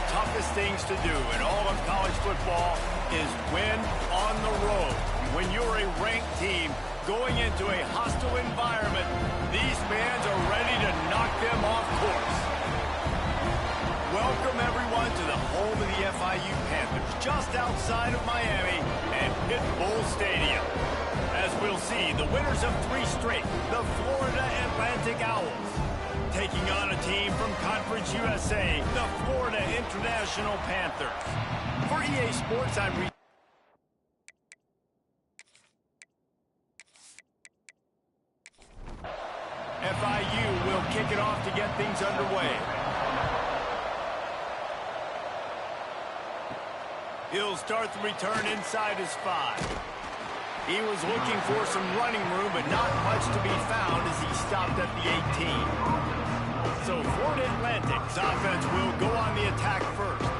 the toughest things to do in all of college football is win on the road. When you're a ranked team going into a hostile environment, these fans are ready to knock them off course. Welcome, everyone, to the home of the FIU Panthers, just outside of Miami and Pit Bull Stadium. As we'll see, the winners of 3 straight, the Florida Atlantic Owls, taking on a team from Conference USA, the Florida International Panthers. For EA Sports, I'm FIU will kick it off to get things underway. He'll start the return inside his 5. He was looking for some running room, but not much to be found as he stopped at the 18. So Florida Atlantic's offense will go on the attack first.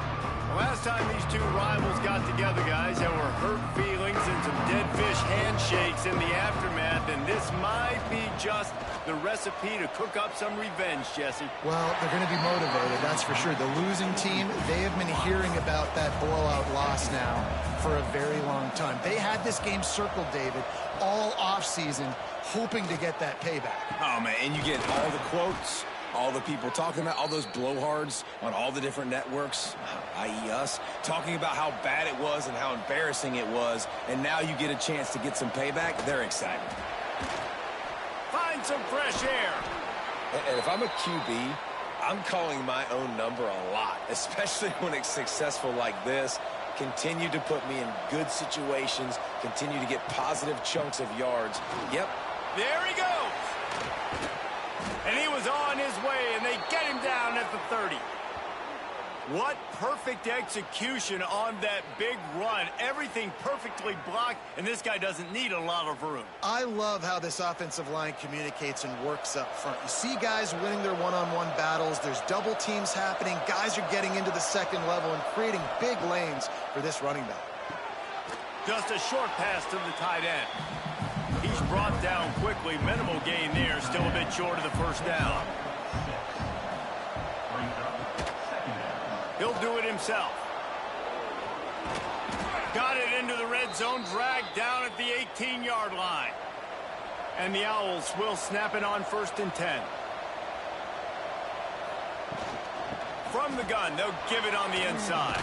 Last time these two rivals got together, guys, there were hurt feelings and some dead fish handshakes in the aftermath, and this might be just the recipe to cook up some revenge, Jesse. Well, they're going to be motivated, that's for sure. The losing team, they have been hearing about that blowout loss now for a very long time. They had this game circled, David, all offseason, hoping to get that payback. Oh, man, and you get all the quotes, all the people talking about, all those blowhards on all the different networks, i.e. us, talking about how bad it was and how embarrassing it was, and now you get a chance to get some payback. They're excited. Find some fresh air. And if I'm a QB, I'm calling my own number a lot, especially when it's successful like this. Continue to put me in good situations, continue to get positive chunks of yards. Yep. There he goes. And he was on his way, and they get him down at the 30. What perfect execution on that big run. Everything perfectly blocked, and this guy doesn't need a lot of room. I love how this offensive line communicates and works up front. You see guys winning their one-on-one battles. There's double teams happening. Guys are getting into the second level and creating big lanes for this running back. Just a short pass to the tight end. He's brought down quickly. Minimal gain there. Still a bit short of the first down. He'll do it himself. Got it into the red zone. Dragged down at the 18-yard line. And the Owls will snap it on 1st and 10. From the gun, they'll give it on the inside.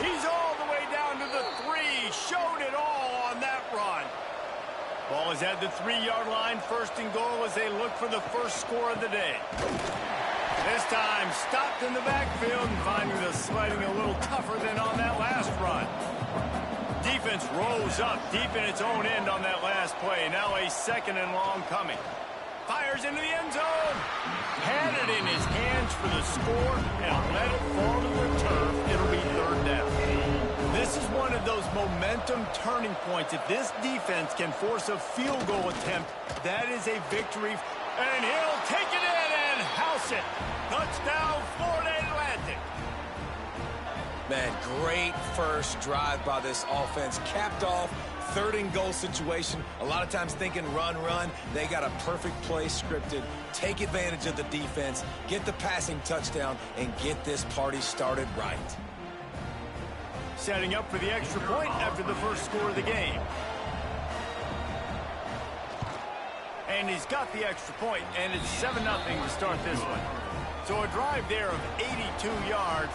He's all the way down to the 3. Showed it all on that run. Ball is at the 3-yard line, 1st and goal as they look for the first score of the day. This time stopped in the backfield and finding the sledding a little tougher than on that last run. Defense rose up deep in its own end on that last play. Now a 2nd and long coming. Fires into the end zone. Had it in his hands for the score and let it fall to the turf. It'll be 3rd down. This is one of those momentum turning points. If this defense can force a field goal attempt, that is a victory. And he'll take it in and house it. Touchdown, Florida Atlantic. Man, great first drive by this offense. Capped off, 3rd and goal situation. A lot of times thinking run. They got a perfect play scripted. Take advantage of the defense, get the passing touchdown, and get this party started right. Setting up for the extra point after the first score of the game. And he's got the extra point, and it's 7-0 to start this one. So a drive there of 82 yards.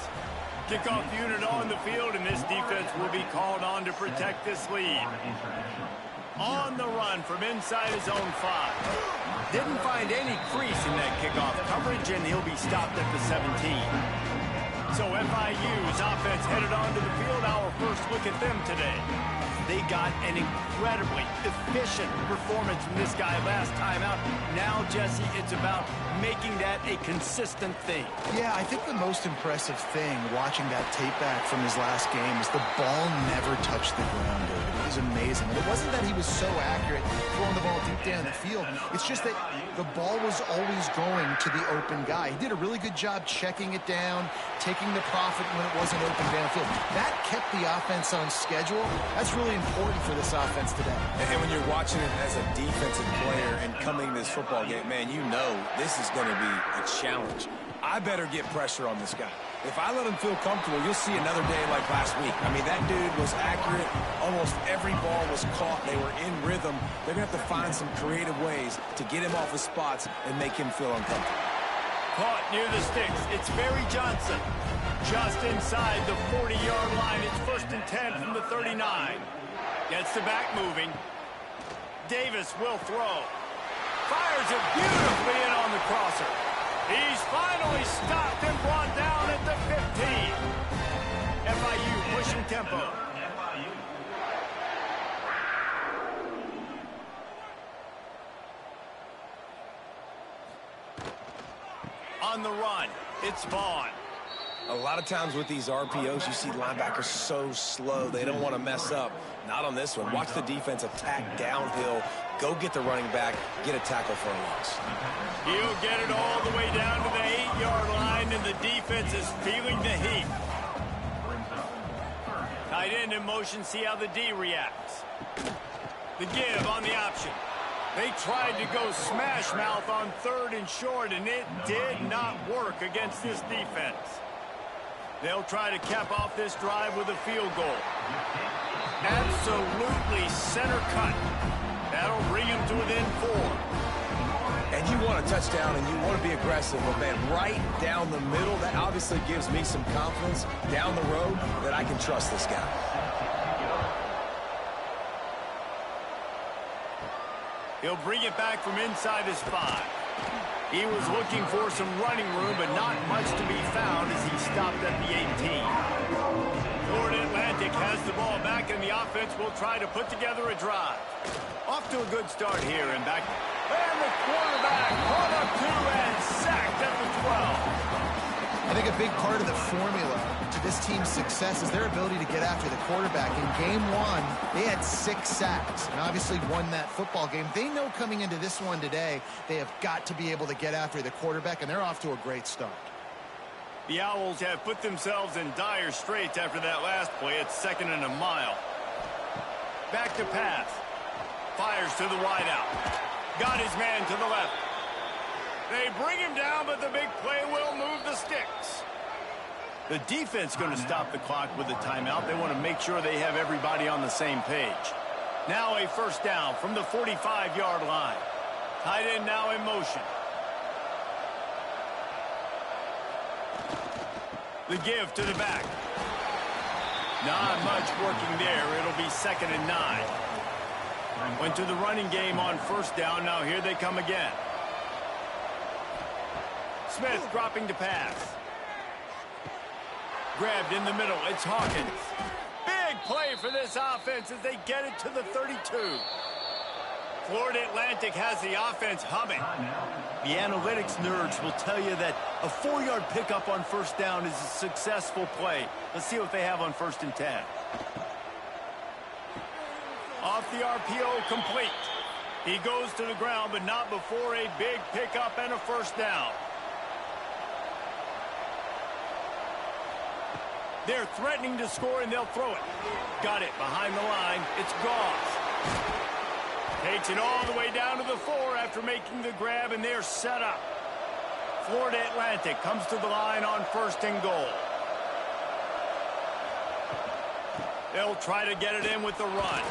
Kickoff unit on the field, and this defense will be called on to protect this lead. On the run from inside his own 5. Didn't find any crease in that kickoff coverage, and he'll be stopped at the 17. So FIU's offense headed onto the field. Our first look at them today. They got an incredibly efficient performance from this guy last time out. Now, Jesse, it's about making that a consistent thing. Yeah, I think the most impressive thing watching that tape back from his last game is the ball never touched the ground, David. It was amazing. And it wasn't that he was so accurate throwing the ball deep down the field. It's just that the ball was always going to the open guy. He did a really good job checking it down, taking the profit when it wasn't open downfield. That kept the offense on schedule. That's really important for this offense today. And when you're watching it as a defensive player and coming to this football game, man, you know this is going to be a challenge. I better get pressure on this guy. If I let him feel comfortable, you'll see another day like last week. I mean, that dude was accurate. Almost every ball was caught. They were in rhythm. They're going to have to find some creative ways to get him off his spots and make him feel uncomfortable. Caught near the sticks. It's Barry Johnson. Just inside the 40-yard line. It's 1st and 10 from the 39. Gets the back moving. Davis will throw. Fires it beautifully in on the crosser. He's finally stopped and brought down at the 15. FIU pushing tempo. On the run, it's Vaughn. A lot of times with these RPOs, you see linebackers so slow. They don't want to mess up. Not on this one. Watch the defense attack downhill. Go get the running back. Get a tackle for a loss. He'll get it all the way down to the 8-yard line, and the defense is feeling the heat. Tight end in motion. See how the D reacts. The give on the option. They tried to go smash mouth on 3rd and short, and it did not work against this defense. They'll try to cap off this drive with a field goal. Absolutely center cut. That'll bring him to within 4. And you want a touchdown and you want to be aggressive, but man, right down the middle, that obviously gives me some confidence down the road that I can trust this guy. He'll bring it back from inside his 5. He was looking for some running room, but not much to be found as he stopped at the 18. Florida Atlantic has the ball back, and the offense will try to put together a drive. Off to a good start here, and back. And the quarterback brought up 2 and sacked at the 12. I think a big part of the formula to this team's success is their ability to get after the quarterback. In game 1, they had 6 sacks and obviously won that football game. They know coming into this one today, they have got to be able to get after the quarterback, and they're off to a great start. The Owls have put themselves in dire straits after that last play. It's 2nd and a mile. Back to pass. Fires to the wideout. Got his man to the left. They bring him down, but the big play will move the sticks. The defense going to stop the clock with a timeout. They want to make sure they have everybody on the same page. Now a 1st down from the 45-yard line. Tight end now in motion. The give to the back. Not much working there. It'll be 2nd and 9. Went to the running game on 1st down. Now here they come again. Smith dropping to pass. Grabbed in the middle. It's Hawkins. Big play for this offense as they get it to the 32. Florida Atlantic has the offense humming. The analytics nerds will tell you that a 4-yard pickup on 1st down is a successful play. Let's see what they have on 1st and 10. Off the RPO, complete. He goes to the ground, but not before a big pickup and a 1st down. They're threatening to score, and they'll throw it. Got it behind the line. It's Goss. Takes it all the way down to the 4 after making the grab, and they're set up. Florida Atlantic comes to the line on 1st and goal. They'll try to get it in with the run.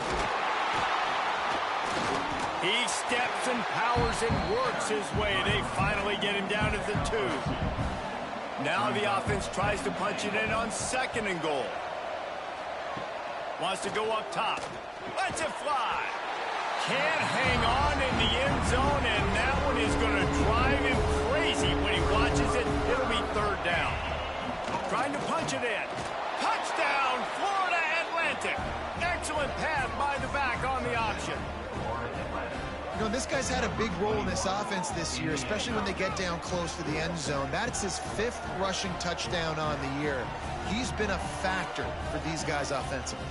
He steps and powers and works his way. They finally get him down at the 2. Now the offense tries to punch it in on 2nd and goal. Wants to go up top. Lets it fly. Can't hang on in the end zone, and that one is going to drive him crazy when he watches it. It'll be 3rd down. Trying to punch it in. Touchdown, Florida Atlantic. Excellent pass by the back on the option. You know, this guy's had a big role in this offense this year, especially when they get down close to the end zone. That's his 5th rushing touchdown on the year. He's been a factor for these guys offensively.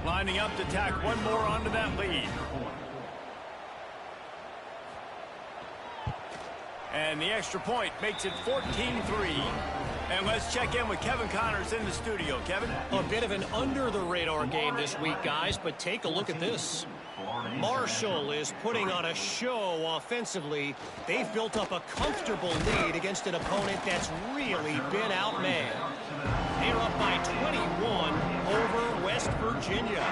Lining up to tack one more onto that lead. And the extra point makes it 14-3. And let's check in with Kevin Connors in the studio. Kevin? A bit of an under-the-radar game this week, guys, but take a look at this. Marshall is putting on a show offensively. They've built up a comfortable lead against an opponent that's really been outmanned. They're up by 21 over West Virginia.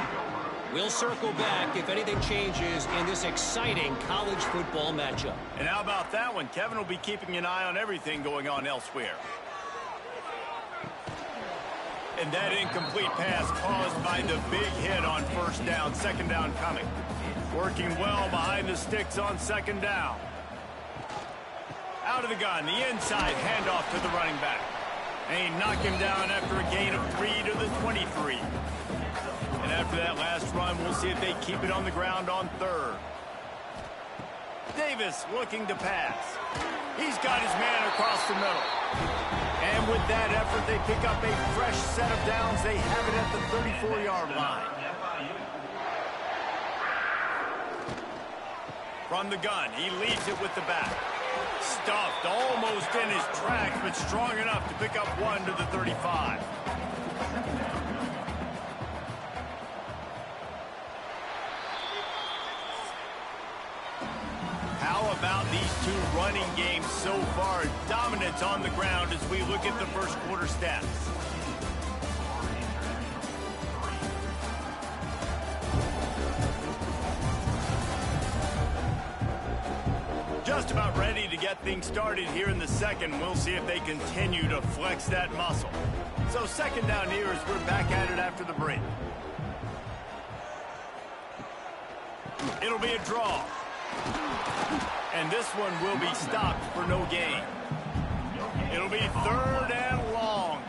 We'll circle back if anything changes in this exciting college football matchup. And how about that one? Kevin will be keeping an eye on everything going on elsewhere. And that incomplete pass caused by the big hit on first down. Second down coming. Working well behind the sticks on second down. Out of the gun, the inside handoff to the running back. And he knocked him down after a gain of 3 to the 23. And after that last run, we'll see if they keep it on the ground on third. Davis looking to pass. He's got his man across the middle. And with that effort, they pick up a fresh set of downs. They have it at the 34-yard line. From the gun, he leads it with the back. Stuffed almost in his tracks, but strong enough to pick up 1 to the 35. How about these two running games so far? Dominance on the ground as we look at the first quarter stats. Just about ready to get things started here in the second. We'll see if they continue to flex that muscle. So second down here as we're back at it after the break. It'll be a draw. And this one will be stopped for no gain. It'll be third and long.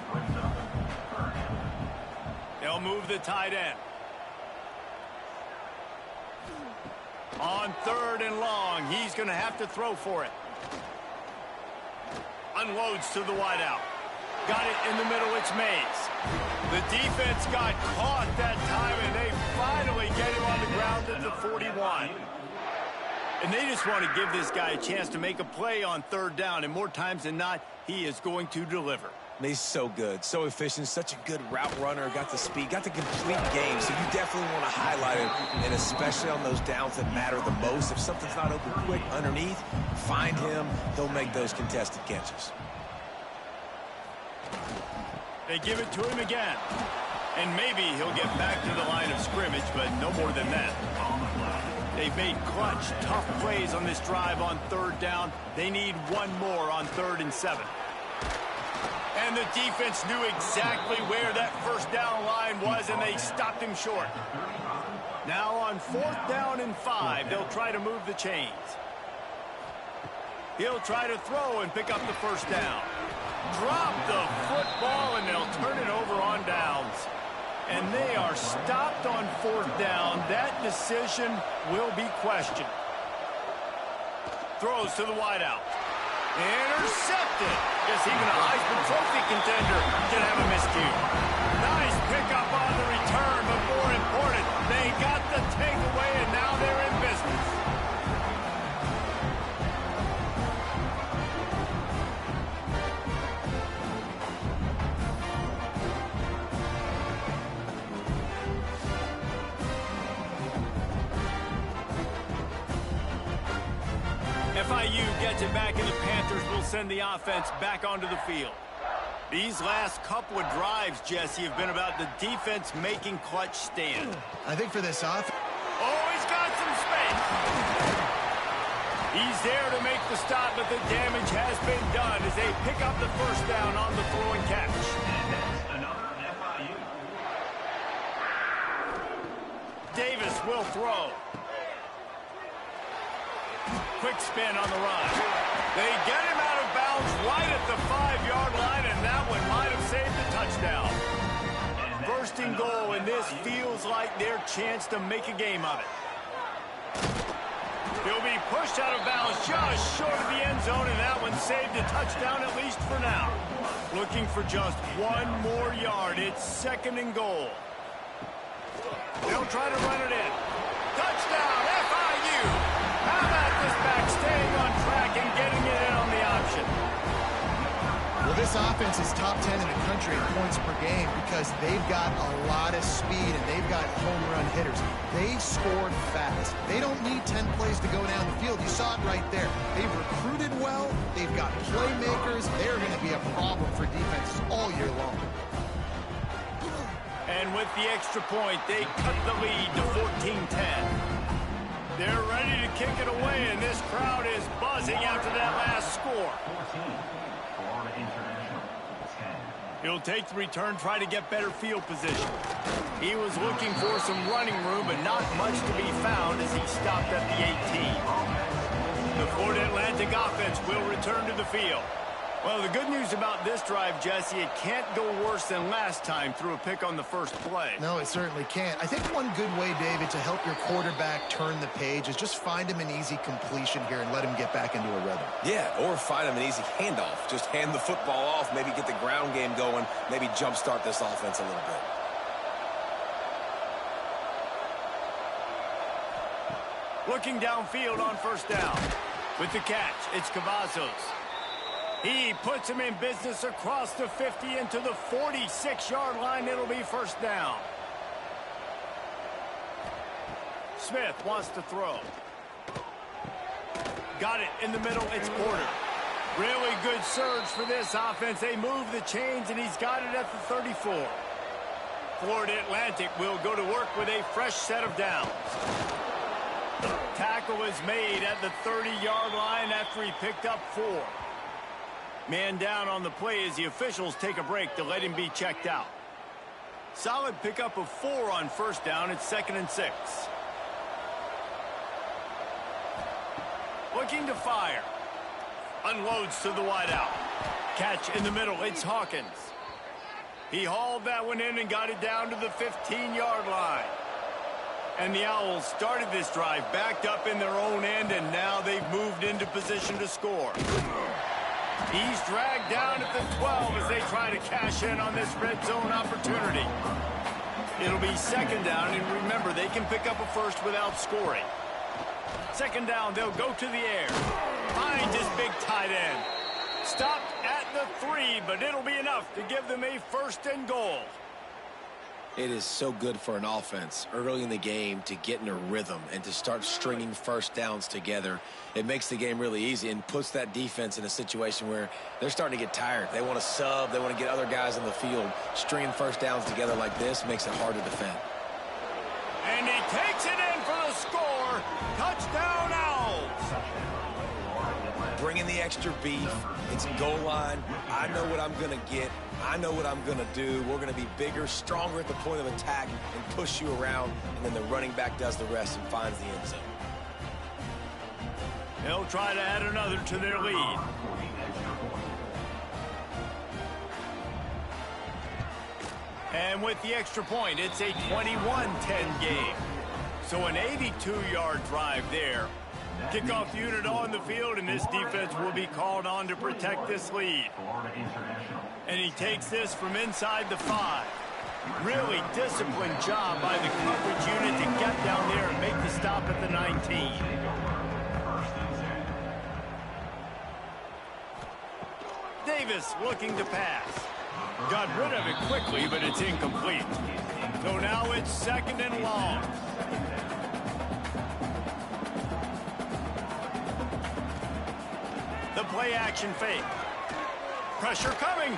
They'll move the tight end. On third and long, he's going to have to throw for it. Unloads to the wideout. Got it in the middle, it's Mays. The defense got caught that time, and they finally get him on the ground at the 41. And they just want to give this guy a chance to make a play on third down, and more times than not, he is going to deliver. He's so good, so efficient, such a good route runner, got the speed, got the complete game, so you definitely want to highlight him, and especially on those downs that matter the most. If something's not open quick underneath, find him, he'll make those contested catches. They give it to him again, and maybe he'll get back to the line of scrimmage, but no more than that. They've made clutch, tough plays on this drive on third down. They need one more on 3rd and 7. And the defense knew exactly where that first down line was, and they stopped him short. Now on 4th down and 5, they'll try to move the chains. He'll try to throw and pick up the first down. Drop the football, and they'll turn it over on downs. And they are stopped on 4th down. That decision will be questioned. Throws to the wideout. Intercepted. Guess even a Heisman Trophy contender can have a miscue. Nice pickup on the return, but more important, they got the takeaway, and now they're in business. FIU gets it back, and the Panthers will send the offense back onto the field. These last couple of drives, Jesse, have been about the defense making clutch stand. I think for this offense... Oh, he's got some space. He's there to make the stop, but the damage has been done as they pick up the first down on the throw and catch. Davis will throw. Quick spin on the run. They get him out of bounds right at the 5-yard line, and that one might have saved the touchdown. First and goal, and this feels like their chance to make a game of it. He'll be pushed out of bounds just short of the end zone, and that one saved a touchdown, at least for now. Looking for just one more yard. It's 2nd and goal. They'll try to run it in. Touchdown, FIU! How about this back staying on track and getting it in on the option? Well, this This offense is top 10 in the country in points per game because they've got a lot of speed and they've got home run hitters. They scored fast. They don't need 10 plays to go down the field. You saw it right there. They've recruited well. They've got playmakers. They're going to be a problem for defenses all year long. And with the extra point, they cut the lead to 14-10. They're ready to kick it away, and this crowd is buzzing after that last score. He'll take the return, try to get better field position. He was looking for some running room, but not much to be found as he stopped at the 18. The Florida Atlantic offense will return to the field. Well, the good news about this drive, Jesse, it can't go worse than last time through a pick on the first play. No, it certainly can't. I think one good way, David, to help your quarterback turn the page is just find him an easy completion here and let him get back into a rhythm. Yeah, or find him an easy handoff. Just hand the football off, maybe get the ground game going, maybe jumpstart this offense a little bit. Looking downfield on first down. With the catch, it's Cavazos. He puts him in business across the 50 into the 46-yard line. It'll be first down. Smith wants to throw. Got it in the middle. It's Porter. Really good surge for this offense. They move the chains, and he's got it at the 34. Florida Atlantic will go to work with a fresh set of downs. Tackle is made at the 30-yard line after he picked up 4. Man down on the play as the officials take a break to let him be checked out. Solid pickup of 4 on first down. It's 2nd and 6. Looking to fire. Unloads to the wideout. Catch in the middle. It's Hawkins. He hauled that one in and got it down to the 15-yard line. And the Owls started this drive backed up in their own end, and now they've moved into position to score. He's dragged down at the 12 as they try to cash in on this red zone opportunity. It'll be 2nd down, and remember, they can pick up a first without scoring. 2nd down, they'll go to the air. Finds his big tight end. Stopped at the 3, but it'll be enough to give them a 1st and goal. It is so good for an offense early in the game to get in a rhythm and to start stringing first downs together. It makes the game really easy and puts that defense in a situation where they're starting to get tired. They want to sub. They want to get other guys on the field. Stringing first downs together like this makes it hard to defend. And he takes it in for the score. Touchdown, Owls. Bringing the extra beef. It's goal line. I know what I'm going to get. I know what I'm going to do. We're going to be bigger, stronger at the point of attack and push you around, and then the running back does the rest and finds the end zone. They'll try to add another to their lead. And with the extra point, it's a 21-10 game. So an 82-yard drive there. Kickoff unit on the field, and this defense will be called on to protect this lead. And he takes this from inside the 5. Really disciplined job by the coverage unit to get down there and make the stop at the 19. Davis looking to pass. Got rid of it quickly, but it's incomplete. So now it's 2nd and long. The play action fake. Pressure coming.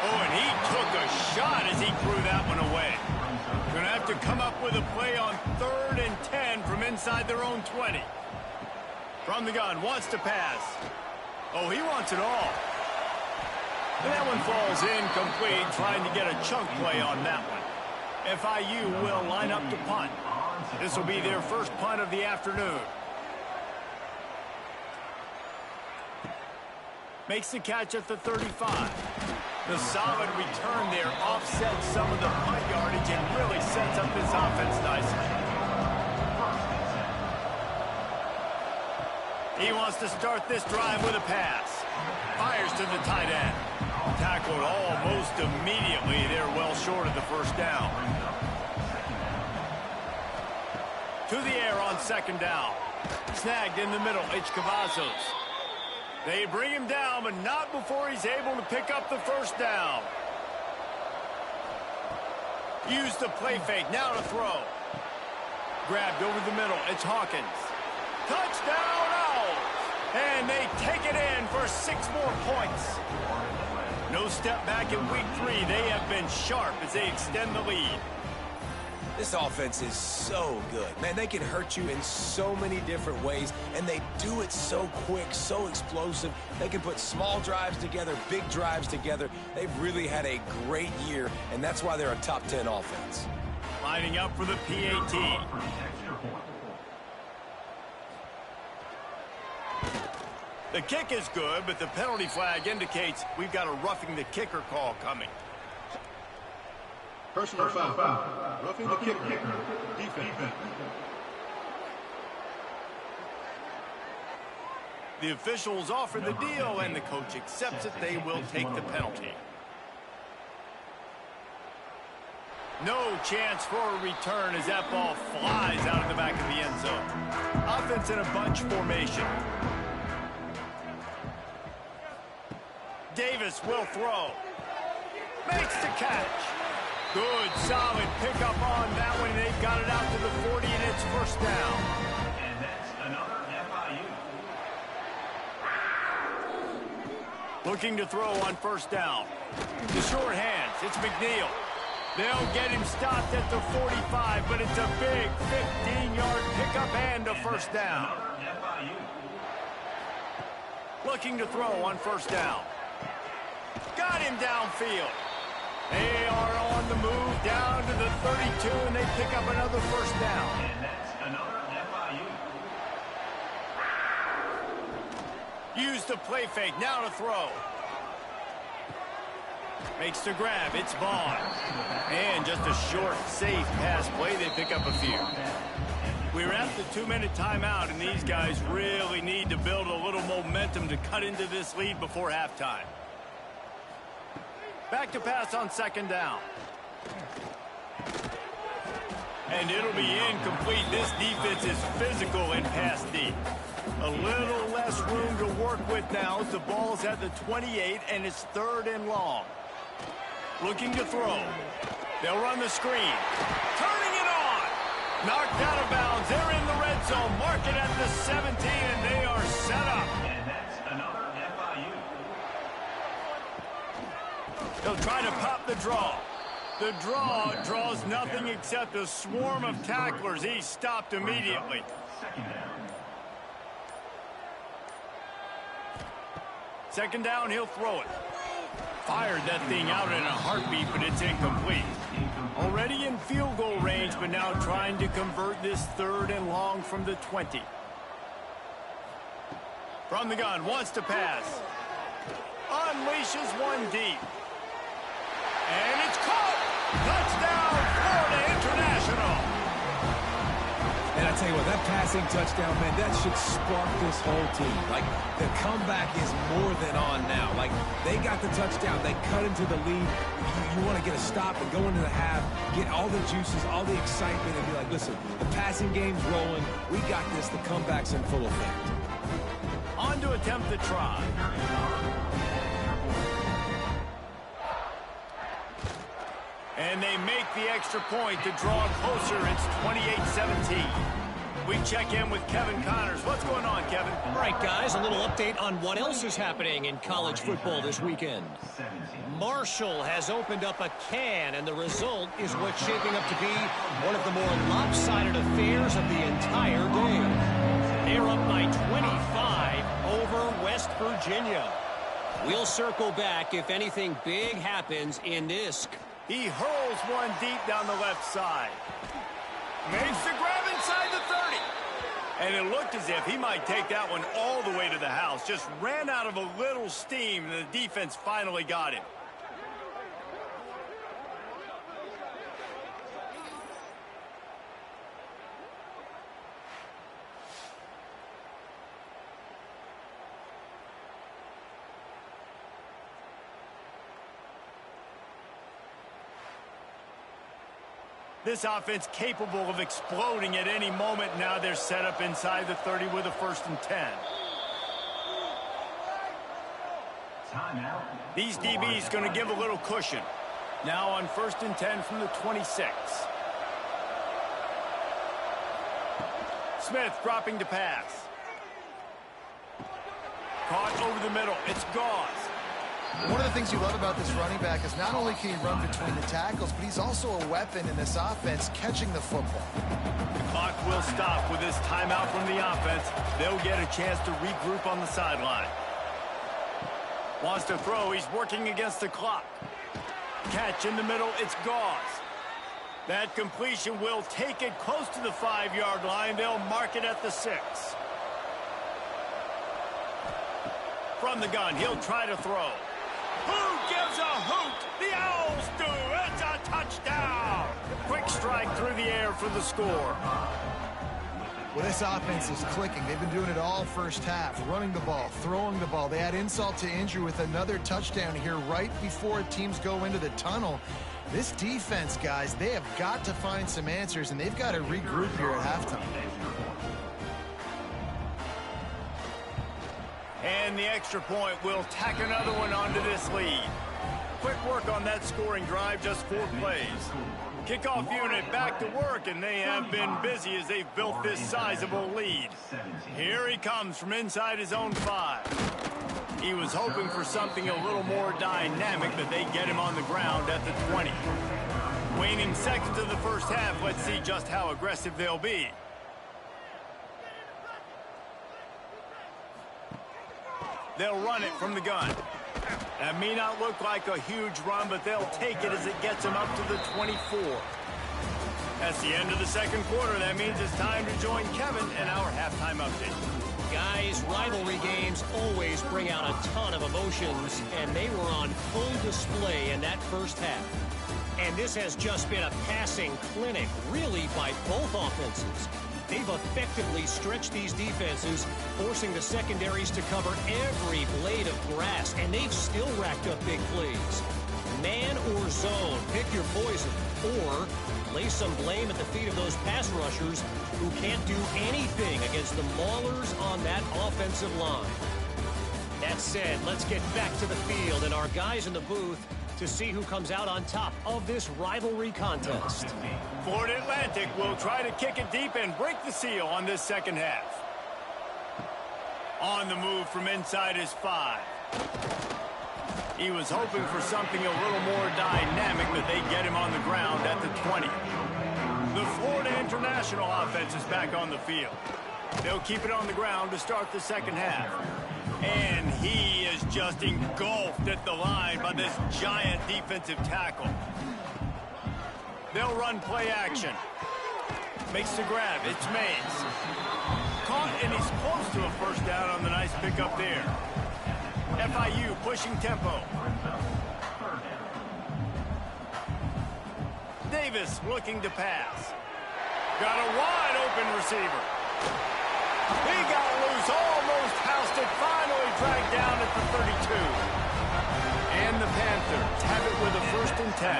Oh, and he took a shot as he threw that one away. Going to have to come up with a play on 3rd and 10 from inside their own 20. From the gun, wants to pass. Oh, he wants it all. And that one falls incomplete, trying to get a chunk play on that one. FIU will line up to punt. This will be their first punt of the afternoon. Makes the catch at the 35. The solid return there offsets some of the punt yardage and really sets up this offense nicely. He wants to start this drive with a pass. Fires to the tight end. Tackled almost immediately. They're well short of the first down. To the air on 2nd down. Snagged in the middle. It's Cavazos. They bring him down, but not before he's able to pick up the first down. Use the play fake. Now to throw. Grabbed over the middle. It's Hawkins. Touchdown out! And they take it in for 6 more points. No step back in week 3. They have been sharp as they extend the lead. This offense is so good. Man, they can hurt you in so many different ways, and they do it so quick, so explosive. They can put small drives together, big drives together. They've really had a great year, and that's why they're a top 10 offense. Lining up for the PAT. The kick is good, but the penalty flag indicates we've got a roughing the kicker call coming. Personal foul. Roughing the kicker. Defense. The officials offer the deal, and the coach accepts it. They will take the penalty. No chance for a return as that ball flies out of the back of the end zone. Offense in a bunch formation. Davis will throw. Makes the catch. Good, solid pickup on that one. They've got it out to the 40, and it's first down. And that's another FIU. Looking to throw on first down. The short hands. It's McNeil. They'll get him stopped at the 45, but it's a big 15-yard pickup and a first down. Looking to throw on first down. Got him downfield. They are on the move down to the 32, and they pick up another first down. And that's another FIU. Use the play fake. Now to throw. Makes the grab. It's Vaughn. And just a short, safe pass play. They pick up a few. We're at the 2-minute timeout, and these guys really need to build a little momentum to cut into this lead before halftime. Back to pass on second down. And it'll be incomplete. This defense is physical and pass deep. A little less room to work with now as the ball's at the 28, and it's 3rd and long. Looking to throw. They'll run the screen. Turning it on. Knocked out of bounds. They're in the red zone. Mark it at the 17, and they are set up. And that's another FIU. They'll try to pop the draw. The draw draws nothing except a swarm of tacklers. He's stopped immediately. Second down, he'll throw it. Fired that thing out in a heartbeat, but it's incomplete. Already in field goal range, but now trying to convert this 3rd and long from the 20. From the gun, wants to pass. Unleashes one deep. And it's caught! Touchdown, Florida International! And I tell you what, that passing touchdown, man, that should spark this whole team. Like, the comeback is more than on now. Like, they got the touchdown. They cut into the lead. You want to get a stop and go into the half, get all the juices, all the excitement, and be like, listen, the passing game's rolling. We got this. The comeback's in full effect. On to attempt the try. And they make the extra point to draw closer. It's 28-17. We check in with Kevin Connors. What's going on, Kevin? All right, guys, a little update on what else is happening in college football this weekend. Marshall has opened up a can, and the result is what's shaping up to be one of the more lopsided affairs of the entire day. They're up by 25 over West Virginia. We'll circle back if anything big happens in this. He hurls one deep down the left side. Makes the grab inside the 30. And it looked as if he might take that one all the way to the house. Just ran out of a little steam, and the defense finally got him. This offense capable of exploding at any moment. Now they're set up inside the 30 with a 1st and 10. These DBs going to give a little cushion. Now on 1st and 10 from the 26. Smith dropping to pass. Caught over the middle. It's Gauze. One of the things you love about this running back is not only can he run between the tackles, but he's also a weapon in this offense catching the football. The clock will stop with this timeout from the offense. They'll get a chance to regroup on the sideline. Wants to throw. He's working against the clock. Catch in the middle. It's Gauze. That completion will take it close to the 5-yard line. They'll mark it at the 6. From the gun, he'll try to throw. Who gives a hoot? The Owls do. It's a touchdown. Quick strike through the air for the score. Well, this offense is clicking. They've been doing it all first half, running the ball, throwing the ball. They had insult to injury with another touchdown here right before teams go into the tunnel. This defense, guys, they have got to find some answers, and they've got to regroup here at halftime. And the extra point will tack another one onto this lead. Quick work on that scoring drive, just 4 plays. Kickoff unit back to work, and they have been busy as they've built this sizable lead. Here he comes from inside his own 5. He was hoping for something a little more dynamic, but they get him on the ground at the 20. Waning seconds of the first half, let's see just how aggressive they'll be. They'll run it from the gun. That may not look like a huge run, but they'll take it as it gets them up to the 24. That's the end of the second quarter. That means it's time to join Kevin and our halftime update. Guys, rivalry games always bring out a ton of emotions, and they were on full display in that first half. And this has just been a passing clinic, really, by both offenses. They've effectively stretched these defenses, forcing the secondaries to cover every blade of grass, and they've still racked up big plays. Man or zone, pick your poison, or lay some blame at the feet of those pass rushers who can't do anything against the maulers on that offensive line. That said, let's get back to the field and our guys in the booth to see who comes out on top of this rivalry contest. Florida Atlantic will try to kick it deep and break the seal on this second half. On the move from inside his 5. He was hoping for something a little more dynamic, but they get him on the ground at the 20. The Florida International offense is back on the field. They'll keep it on the ground to start the second half. And he is just engulfed at the line by this giant defensive tackle. They'll run play action. Makes the grab. It's Mays. Caught, and he's close to a first down on the nice pickup there. FIU pushing tempo. Davis looking to pass. Got a wide open receiver. He got loose, almost housed it, finally dragged down at the 32. And the Panthers have it with a 1st and 10.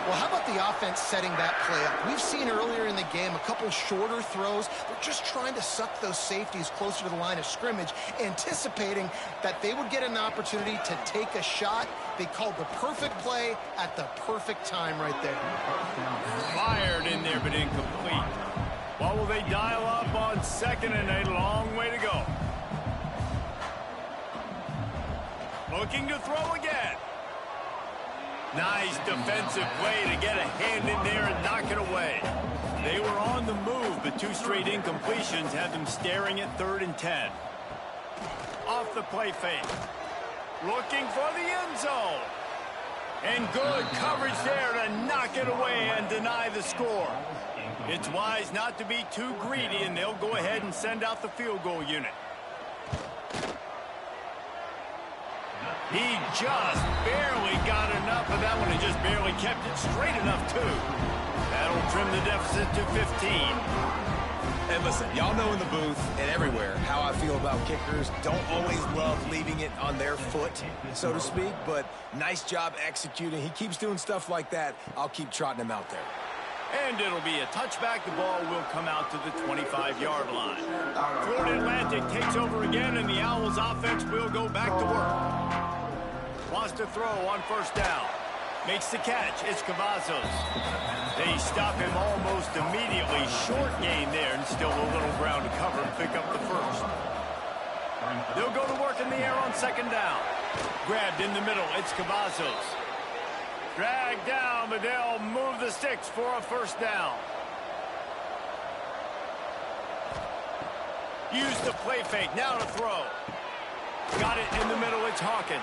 Well, how about the offense setting that play up? We've seen earlier in the game a couple shorter throws. They're just trying to suck those safeties closer to the line of scrimmage, anticipating that they would get an opportunity to take a shot. They called the perfect play at the perfect time right there. Fired in there, but incomplete. What will they dial up on 2nd and a long way to go? Looking to throw again. Nice defensive play to get a hand in there and knock it away. They were on the move, but 2 straight incompletions had them staring at 3rd and 10. Off the play fake. Looking for the end zone. And good coverage there to knock it away and deny the score. It's wise not to be too greedy, and they'll go ahead and send out the field goal unit. He just barely got enough of that one and just barely kept it straight enough, too. That'll trim the deficit to 15. And listen, y'all know in the booth and everywhere how I feel about kickers. Don't always love leaving it on their foot, so to speak, but nice job executing. He keeps doing stuff like that. I'll keep trotting him out there. And it'll be a touchback. The ball will come out to the 25-yard line. Florida Atlantic takes over again, and the Owls offense will go back to work. wants to throw on first down. Makes the catch. It's Cavazos. They stop him almost immediately. Short gain there, and still a little ground to cover and pick up the first. They'll go to work in the air on second down. Grabbed in the middle. It's Cavazos. Dragged down, but they'll move the sticks for a first down. Use the play fake. Now to throw. Got it in the middle. It's Hawkins.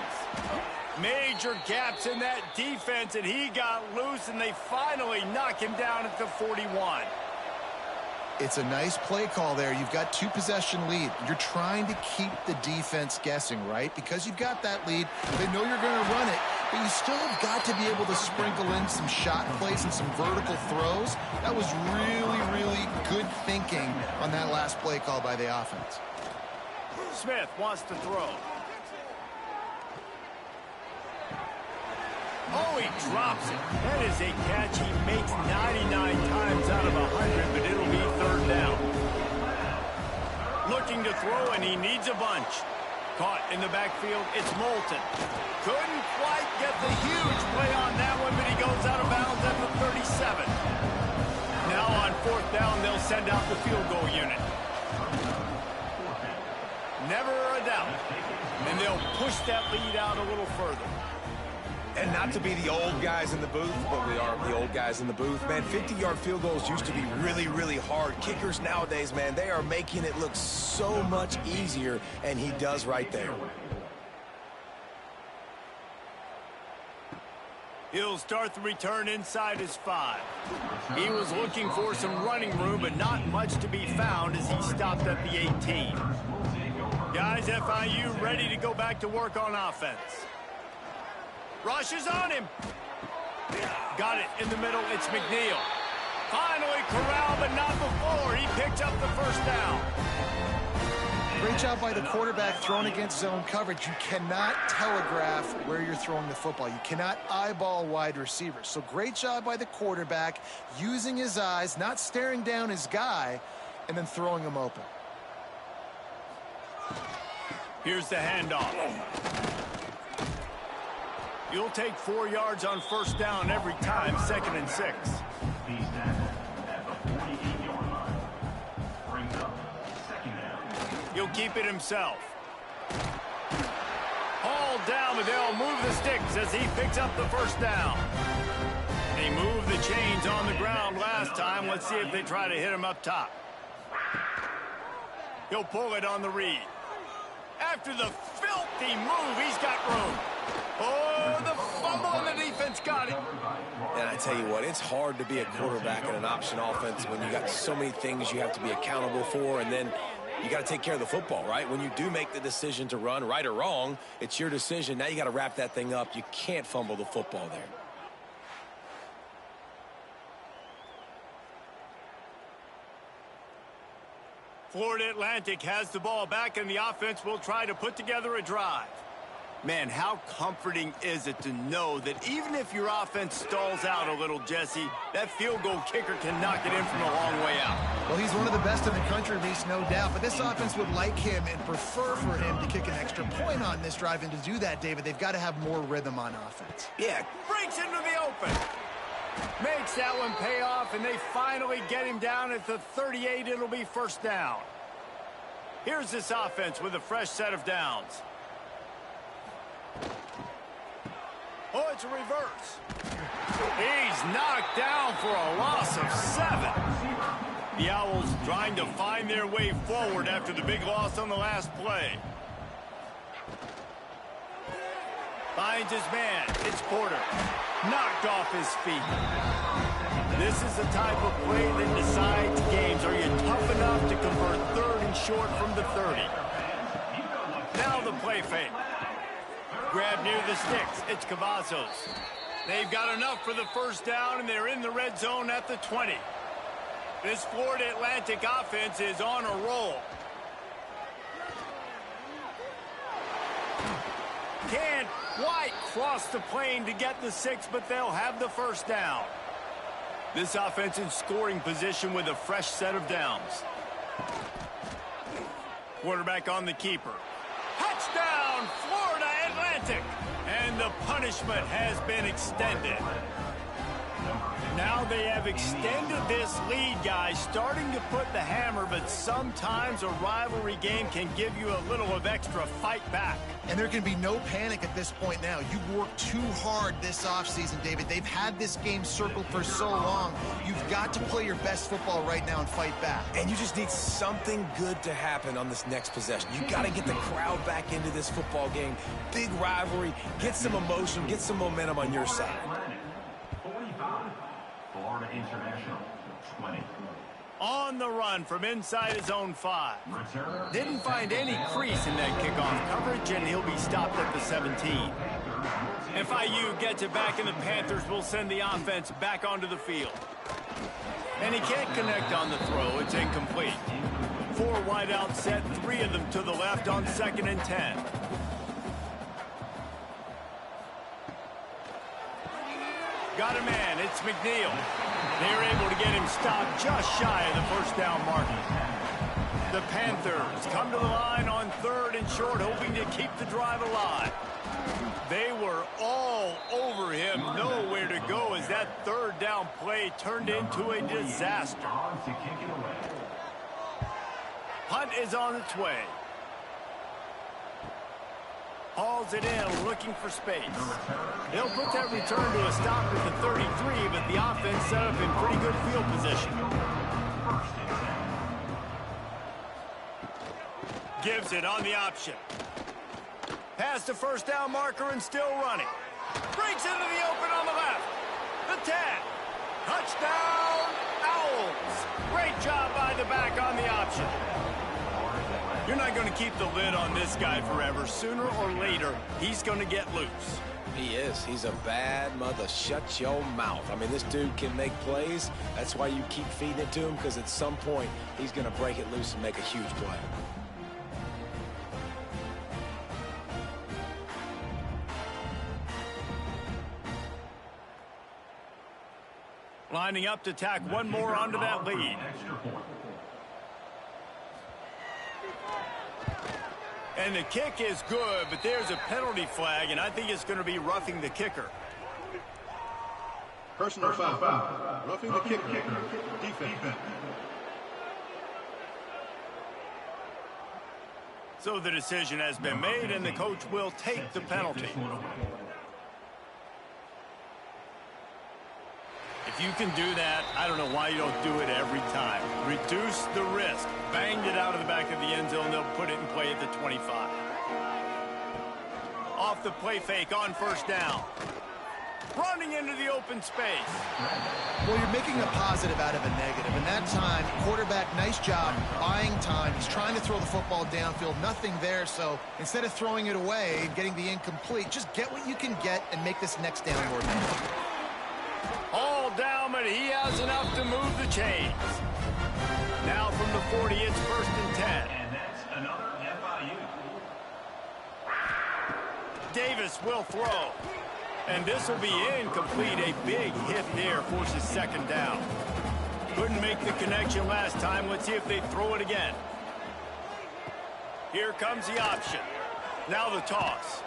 Major gaps in that defense, and he got loose, and they finally knock him down at the 41. It's a nice play call there. You've got 2-possession lead. You're trying to keep the defense guessing, right? Because you've got that lead, they know you're going to run it, but you still have got to be able to sprinkle in some shot plays and some vertical throws. That was really, really good thinking on that last play call by the offense. Smith wants to throw. Oh, he drops it. That is a catch he makes 99 times out of 100, but it'll be third down. Looking to throw, and he needs a bunch. Caught in the backfield, it's Moulton. Couldn't quite get the huge play on that one, but he goes out of bounds at the 37. Now on fourth down, they'll send out the field goal unit. Never a doubt. And they'll push that lead out a little further. And not to be the old guys in the booth, but we are the old guys in the booth. Man, 50-yard field goals used to be really, really hard. Kickers nowadays, man, they are making it look so much easier, and he does right there. He'll start the return inside his 5. He was looking for some running room, but not much to be found as he stopped at the 18. Guys, FIU ready to go back to work on offense. Rush is on him. Got it in the middle. It's McNeil. Finally corralled, but not before. He picks up the first down. Great job by the quarterback throwing against zone coverage. You cannot telegraph where you're throwing the football. You cannot eyeball wide receivers. So great job by the quarterback using his eyes, not staring down his guy, and then throwing him open. Here's the handoff. You'll take 4 yards on first down every time, 2nd and 6. He'll keep it himself. Hauled down, but they'll move the sticks as he picks up the first down. They moved the chains on the ground last time. Let's see if they try to hit him up top. He'll pull it on the read. After the filthy move, he's got room. Oh, the fumble, and the defense got it. And I tell you what, it's hard to be a quarterback in an option offense when you got so many things you have to be accountable for, and then you got to take care of the football, right? When you do make the decision to run, right or wrong, it's your decision. Now you got to wrap that thing up. You can't fumble the football there. Florida Atlantic has the ball back, and the offense will try to put together a drive. Man, how comforting is it to know that even if your offense stalls out a little, Jesse, that field goal kicker can knock it in from a long way out. Well, he's one of the best in the country, at least, no doubt. But this offense would like him and prefer for him to kick an extra point on this drive. And to do that, David, they've got to have more rhythm on offense. Yeah, breaks into the open. Makes that one pay off, and they finally get him down at the 38. It'll be first down. Here's this offense with a fresh set of downs. Oh, it's a reverse. He's knocked down for a loss of 7. The Owls trying to find their way forward after the big loss on the last play. Finds his man. It's Porter. Knocked off his feet. This is the type of play that decides games. Are you tough enough to convert 3rd and short from the 30? Now the play fake. Grab near the sticks. It's Cavazos. They've got enough for the first down, and they're in the red zone at the 20. This Florida Atlantic offense is on a roll. Can't quite cross the plane to get the 6, but they'll have the first down. This offense in scoring position with a fresh set of downs. Quarterback on the keeper. Touchdown, Florida Atlantic. And And the punishment has been extended. Now they have extended this lead, guys, starting to put the hammer, but sometimes a rivalry game can give you a little of extra fight back. And there can be no panic at this point now. You've worked too hard this offseason, David. They've had this game circled for so long. You've got to play your best football right now and fight back. And you just need something good to happen on this next possession. You got to get the crowd back into this football game. Big rivalry. Get some emotion. Get some momentum on your side. Florida International, 20. On the run from inside his own 5. Didn't find any crease in that kickoff coverage, and he'll be stopped at the 17. FIU gets it back, and the Panthers will send the offense back onto the field. And he can't connect on the throw. It's incomplete. 4 wide out set, 3 of them to the left on 2nd and 10. Got a man, it's McNeil. They're able to get him stopped just shy of the first down marker. The Panthers come to the line on 3rd and short, hoping to keep the drive alive. They were all over him, nowhere to go as that 3rd down play turned into a disaster. Punt is on its way. Hauls it in, looking for space. They'll put that return to a stop at the 33, but the offense set up in pretty good field position. Gives it on the option. Past the first down marker and still running. Breaks into the open on the left. The 10. Touchdown, Owls. Great job by the back on the option. You're not going to keep the lid on this guy forever. Sooner or later, he's going to get loose. He is. He's a bad mother. Shut your mouth. I mean, this dude can make plays. That's why you keep feeding it to him, because at some point, he's going to break it loose and make a huge play. Lining up to tack one more onto that lead. And the kick is good, but there's a penalty flag, and I think it's going to be roughing the kicker. Personal foul. Roughing the kicker. Defense. So the decision has been made, and the coach will take the penalty. If you can do that, I don't know why you don't do it every time. Reduce the risk. Banged it out of the back of the end zone. They'll put it in play at the 25. Off the play fake on 1st down. Running into the open space. Well, you're making a positive out of a negative. And that time, quarterback, nice job buying time. He's trying to throw the football downfield. Nothing there. So instead of throwing it away and getting the incomplete, just get what you can get and make this next down more meaningful. All down, but he has enough to move the chains. Now from the 40, it's 1st and 10. And that's another FIU. Davis will throw. And this will be incomplete. A big hit there forces 2nd down. Couldn't make the connection last time. Let's see if they throw it again. Here comes the option. Now the toss.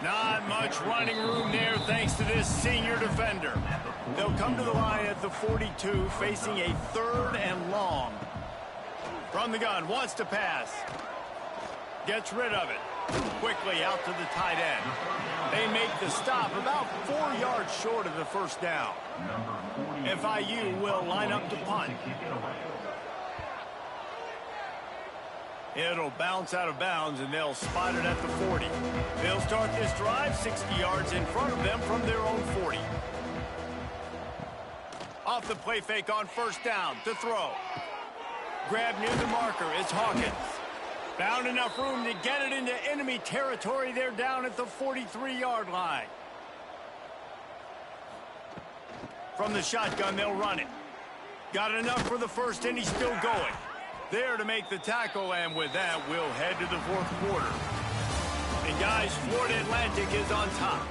Not much running room there thanks to this senior defender. They'll come to the line at the 42, facing a 3rd and long. From the gun, wants to pass. Gets rid of it. Quickly out to the tight end. They make the stop about 4 yards short of the 1st down. FIU will line up to punt. It'll bounce out of bounds, and they'll spot it at the 40. They'll start this drive 60 yards in front of them from their own 40. Off the play fake on 1st down to throw. Grab near the marker. It's Hawkins. Found enough room to get it into enemy territory. They're down at the 43-yard line. From the shotgun, they'll run it. Got enough for the 1st, and he's still going. There to make the tackle, and with that, we'll head to the 4th quarter. And guys, Florida Atlantic is on top.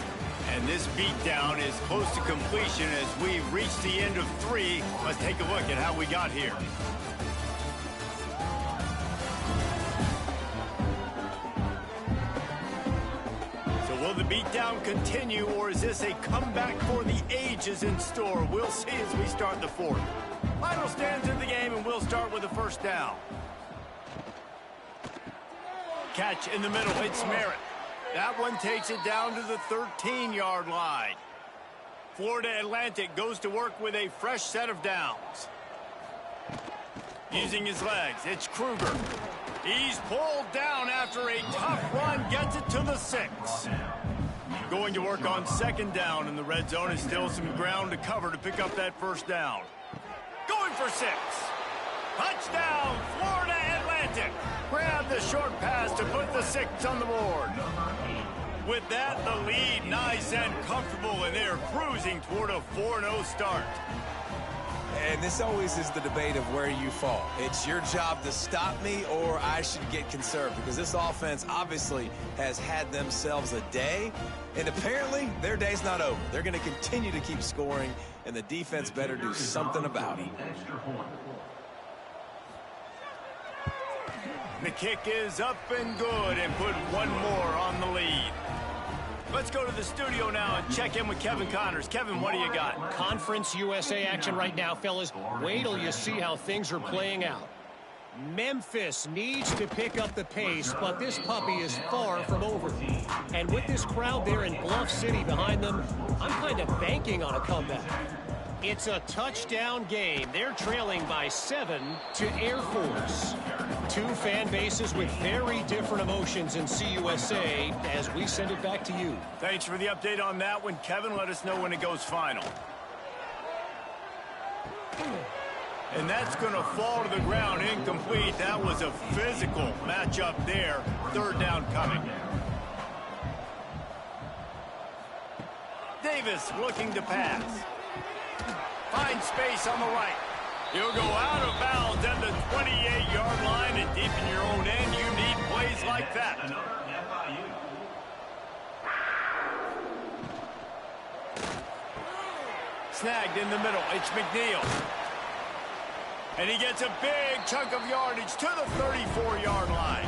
And this beatdown is close to completion as we've reached the end of 3. Let's take a look at how we got here. So we'll Will the beatdown continue, or is this a comeback for the ages in store? We'll see as we start the fourth. Final stands in the game, and we'll start with a first down. Catch in the middle. It's Merritt. That one takes it down to the 13-yard line. Florida Atlantic goes to work with a fresh set of downs. Using his legs, it's Kruger. He's pulled down after a tough run, gets it to the 6. Going to work on second down in the red zone, and still some ground to cover to pick up that first down. Going for 6. Touchdown, Florida Atlantic. Grab the short pass to put the 6 on the board. With that, the lead nice and comfortable, and they're cruising toward a 4-0 start. And this always is the debate of where you fall. It's your job to stop me, or I should get conserved, because this offense obviously has had themselves a day, and apparently their day's not over. They're going to continue to keep scoring, and the defense better do something about it. The kick is up and good, and put one more on the lead. Let's go to the studio now and check in with Kevin Connors. Kevin, what do you got? Conference USA action right now, fellas. Wait till you see how things are playing out. Memphis needs to pick up the pace, but this puppy is far from over. And with this crowd there in Bluff City behind them, I'm kind of banking on a comeback. It's a touchdown game. They're trailing by 7 to Air Force. Two fan bases with very different emotions in CUSA as we send it back to you. Thanks for the update on that one, Kevin. Let us know when it goes final. And that's going to fall to the ground incomplete. That was a physical matchup there. Third down coming. Davis looking to pass. Finds space on the right. He'll go out of bounds at the 28-yard line, and deep in your own end, you need plays like that. Another FIU. Snagged in the middle. It's McNeil. And he gets a big chunk of yardage to the 34-yard line.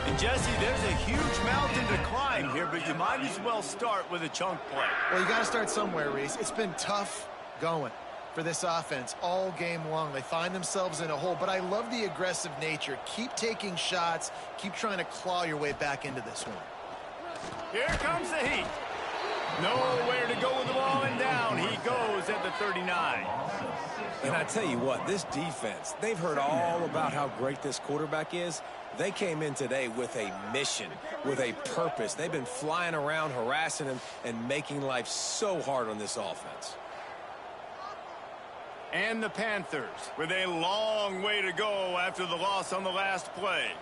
And, Jesse, there's a huge mountain to climb here, but you might as well start with a chunk play. Well, you got to start somewhere, Reese. It's been tough going for this offense all game long. They find themselves in a hole, but I love the aggressive nature. Keep taking shots. Keep trying to claw your way back into this one. Here comes the heat. Nowhere to go with the ball, and down he goes at the 39. And I tell you what, this defense, they've heard all about how great this quarterback is. They came in today with a mission, with a purpose. They've been flying around, harassing him, and making life so hard on this offense. And the Panthers with a long way to go after the loss on the last play.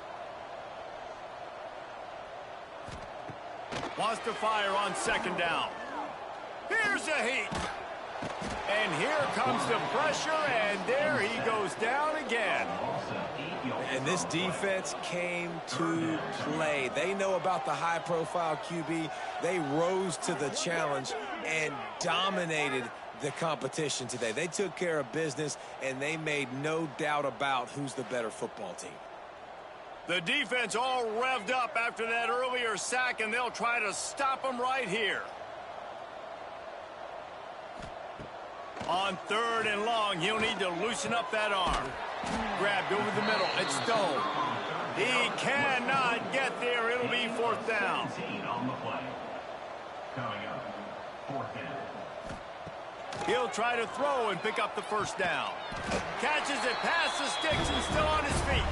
Wants to fire on second down. Here's the heat. And here comes the pressure, and there he goes down again. And this defense came to play. They know about the high-profile QB. They rose to the challenge and dominated the competition today. They took care of business, and they made no doubt about who's the better football team. The defense all revved up after that earlier sack, and they'll try to stop them right here. On third and long, he'll need to loosen up that arm. Grabbed over the middle. It's Stone. He cannot get there. It'll be fourth down. On the play. Coming up, fourth down. He'll try to throw and pick up the first down. Catches it past the sticks and still on his feet.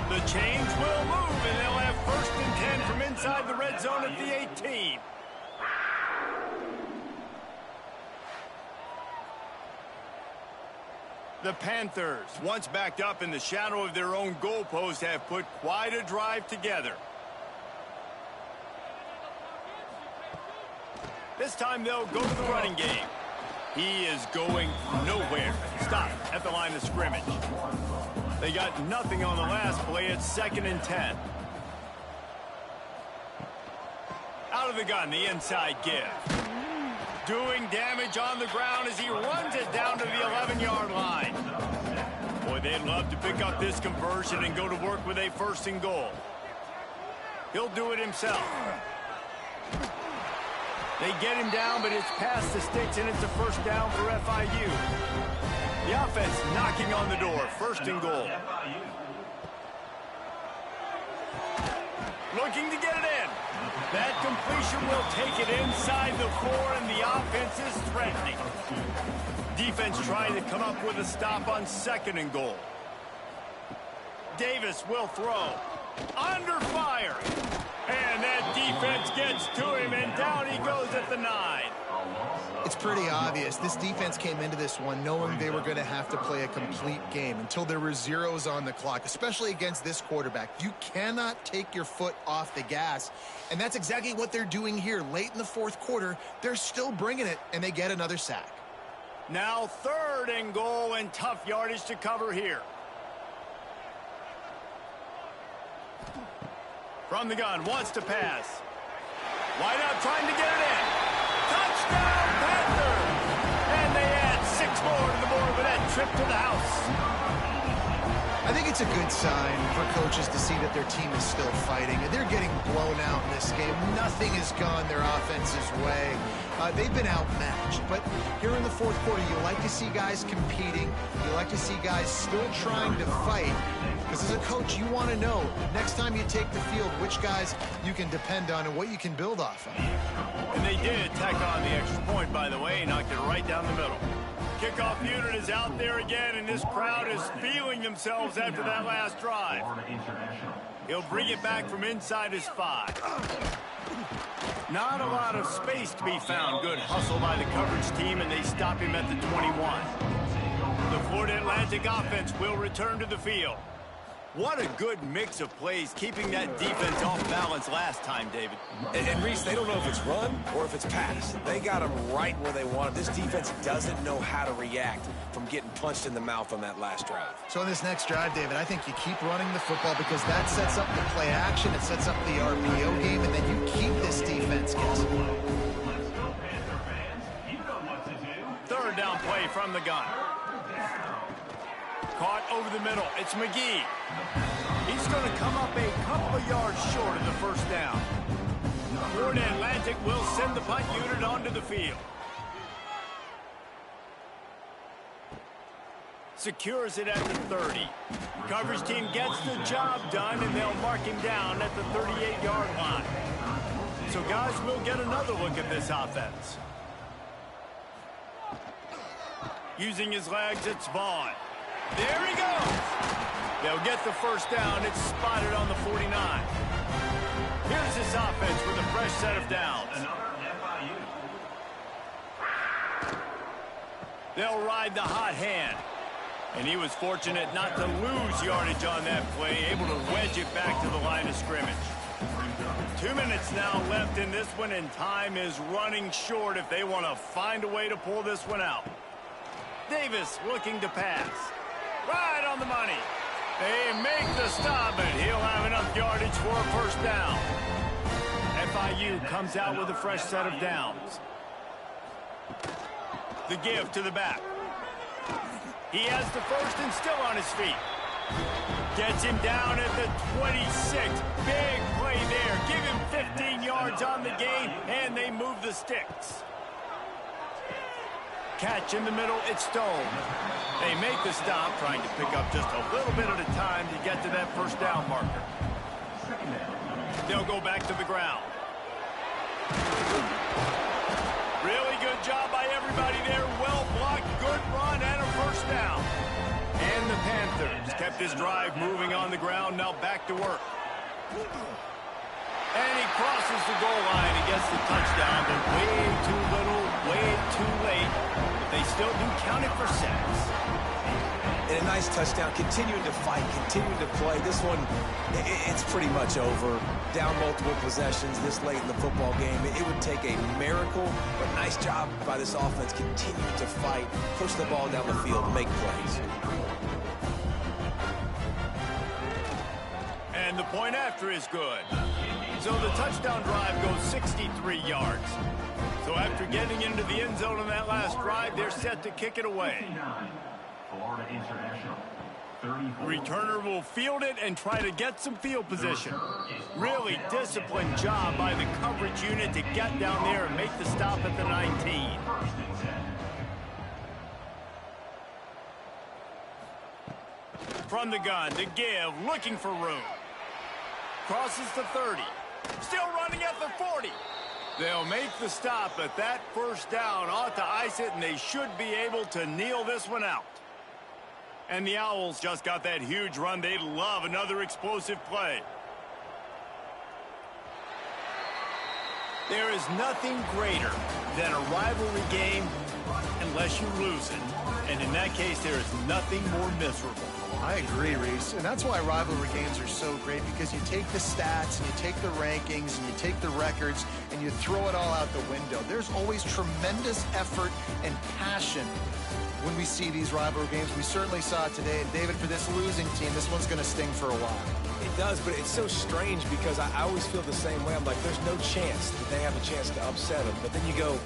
The chains will move, and they'll have first and 10 from inside the red zone at the 18. The Panthers, once backed up in the shadow of their own goalpost, have put quite a drive together. This time they'll go to the running game. He is going nowhere. Stop at the line of scrimmage. They got nothing on the last play. It's 2nd and 10. Out of the gun, the inside give. Doing damage on the ground as he runs it down to the 11-yard line. Boy, they'd love to pick up this conversion and go to work with a 1st and goal. He'll do it himself. They get him down, but it's past the sticks, and it's a first down for FIU. The offense knocking on the door. First and goal. Looking to get it in. That completion will take it inside the 4, and the offense is threatening. Defense trying to come up with a stop on second and goal. Davis will throw. Under fire. And that defense gets to him, and down he goes at the 9. It's pretty obvious. This defense came into this one knowing they were going to have to play a complete game until there were zeros on the clock, especially against this quarterback. You cannot take your foot off the gas, and that's exactly what they're doing here. Late in the fourth quarter, they're still bringing it, and they get another sack. Now third and goal, and tough yardage to cover here. From the gun, wants to pass. Wide out, trying to get it in. Touchdown, Panthers! And they add 6 more to the board with that trip to the house. I think it's a good sign for coaches to see that their team is still fighting. They're getting blown out in this game. Nothing has gone their offense's way. They've been outmatched. But here in the fourth quarter, you like to see guys competing. You like to see guys still trying to fight. Because as a coach, you want to know, next time you take the field, which guys you can depend on and what you can build off of. And they did tack on the extra point, by the way, knocked it right down the middle. Kickoff unit is out there again, and this crowd is feeling themselves after that last drive. He'll bring it back from inside his 5. Not a lot of space to be found. Good hustle by the coverage team, and they stop him at the 21. The Florida Atlantic offense will return to the field. What a good mix of plays, keeping that defense off balance last time, David. And Reese, they don't know if it's run or if it's pass. They got them right where they want it. This defense doesn't know how to react from getting punched in the mouth on that last drive. So in this next drive, David, I think you keep running the football because that sets up the play action, it sets up the RPO game, and then you keep this defense guessing. Third down play from the gun. Caught over the middle. It's McGee. He's going to come up a couple of yards short of the first down. Florida Atlantic will send the punt unit onto the field. Secures it at the 30. Coverage team gets the job done, and they'll mark him down at the 38-yard line. So guys, we'll get another look at this offense. Using his legs, it's Vaughn. There he goes. They'll get the first down. It's spotted on the 49. Here's this offense with a fresh set of downs. They'll ride the hot hand. And he was fortunate not to lose yardage on that play, able to wedge it back to the line of scrimmage. 2 minutes now left in this one, and time is running short if they want to find a way to pull this one out. Davis looking to pass. Right on the money. They make the stop, but he'll have enough yardage for a first down. FIU comes out with a fresh set of downs. The give to the back. He has the first and still on his feet. Gets him down at the 26. Big play there. Give him 15 yards on the game, and they move the sticks. Catch in the middle, it's Stone. They make the stop, trying to pick up just a little bit at a time to get to that first down marker. They'll go back to the ground. Really good job by everybody there. Well blocked, good run, and a first down. And the Panthers kept this drive moving on the ground, now back to work. And he crosses the goal line and gets the touchdown, but way too little, way too late. But they still do count it for sacks. And a nice touchdown, continuing to fight, continuing to play. This one, it's pretty much over. Down multiple possessions this late in the football game. It would take a miracle, but nice job by this offense, continuing to fight, push the ball down the field, make plays. And the point after is good. So the touchdown drive goes 63 yards. So after getting into the end zone on that last drive, they're set to kick it away. Florida International. Returner will field it and try to get some field position. Really disciplined job by the coverage unit to get down there and make the stop at the 19. From the gun to give, looking for room. Crosses the 30. Still running at the 40. They'll make the stop, but that first down ought to ice it, and they should be able to kneel this one out. And the Owls just got that huge run. They love another explosive play. There is nothing greater than a rivalry game unless you lose it. And in that case, there is nothing more miserable. I agree, Reese. And that's why rivalry games are so great, because you take the stats and you take the rankings and you take the records and you throw it all out the window. There's always tremendous effort and passion when we see these rivalry games. We certainly saw it today. And David, for this losing team, this one's going to sting for a while. It does, but it's so strange because I always feel the same way. I'm like, there's no chance that they have a chance to upset them. But then you go,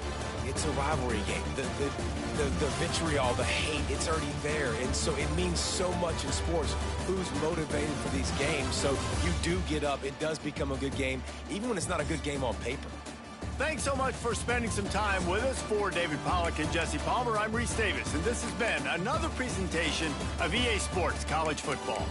it's a rivalry game. The vitriol, the hate, it's already there. And so it means so much in sports. Who's motivated for these games? So you do get up. It does become a good game, even when it's not a good game on paper. Thanks so much for spending some time with us. For David Pollack and Jesse Palmer, I'm Reese Davis, and this has been another presentation of EA Sports College Football.